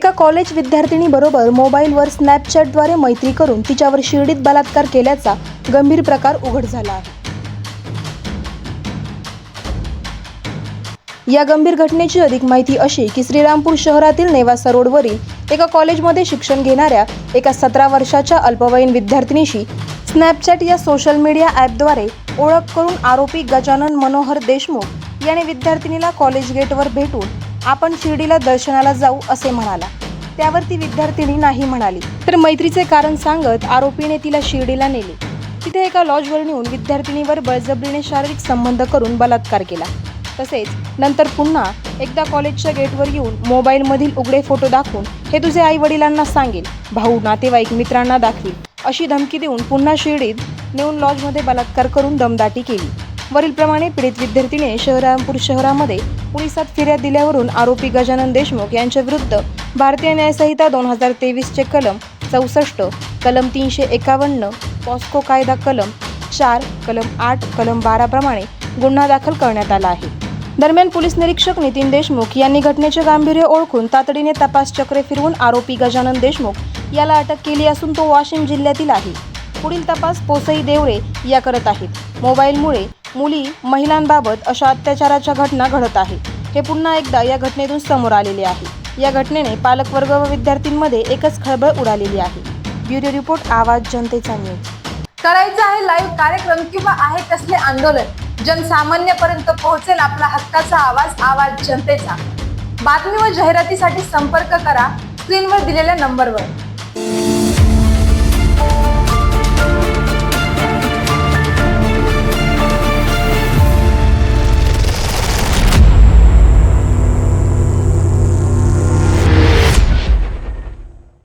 एका कॉलेज विद्यार्थिनीबरोबर मोबाईलवर स्नॅपचॅटद्वारे मैत्री करून तिच्यावर शिर्डीत बलात्कार केल्याचा गंभीर प्रकार उघड झाला आहे। या गंभीर घटनेची अधिक माहिती अशी की श्रीरामपूर शहरातील नेवासा रोडवरील एका कॉलेजमध्ये शिक्षण घेणाऱ्या एका 17 वर्षाच्या अल्पवयीन विद्यार्थिनीशी स्नॅपचॅट या सोशल मीडिया ॲपद्वारे ओळख करून आरोपी गजानन मनोहर देशमुख याने विद्यार्थिनीला कॉलेज गेटवर भेटून आपण शिर्डीला दर्शनाला जाऊ असे म्हणाला। त्यावर ती विद्यार्थिनी नाही म्हणाली, तर मैत्रीचे कारण सांगत आरोपीने तिला शिर्डीला नेले। तिथे एका लॉजवर नेऊन विद्यार्थिनीवर बळजबरीने शारीरिक संबंध करून बलात्कार केला। तसेच नंतर पुन्हा एकदा कॉलेजच्या गेटवर येऊन मोबाईलमधील उघडे फोटो दाखवून हे तुझे आई वडिलांना सांगेल, भाऊ नातेवाईक मित्रांना दाखवील अशी धमकी देऊन पुन्हा शिर्डीत नेऊन लॉजमध्ये बलात्कार करून दमदाटी केली। वरीलप्रमाणे पीडित विद्यार्थीने श्रीरामपूर शहरामध्ये पोलिसात फिर्याद दिल्यावरून आरोपी गजानन देशमुख यांच्या विरुद्ध भारतीय न्यायसंहिता 2023 चे कलम 64, कलम 351, पॉस्को कायदा कलम 4, कलम 8, कलम 12 प्रमाणे गुन्हा दाखल करण्यात आला आहे। दरम्यान पोलीस निरीक्षक नितीन देशमुख यांनी घटनेचे गांभीर्य ओळखून तातडीने तपास चक्रे फिरवून आरोपी गजानन देशमुख याला अटक केली असून तो वाशिम जिल्ह्यातील आहे। पुढील तपास पोसई देवरे या करत आहेत। मोबाईलमुळे मुली महिलांबाबत अशा अत्याचाराच्या घटना घडत आहे, हे पुन्हा एकदा या घटनेतून समोर आलेले आहे। या घटनेने पालकवर्ग व विद्यार्थ्यांमध्ये एकच खळबळ उडालेली आहे। ब्युरो रिपोर्ट, आवाज जनतेचा न्यूज। करायचं आहे लाईव्ह कार्यक्रम किंवा आहे कसले आंदोलन, जनसामान्यपर्यंत पोहोचेल आपला हक्काचा आवाज, आवाज जनतेचा। बातमी व जाहिरातीसाठी संपर्क करा स्क्रीनवर दिलेल्या नंबरवर।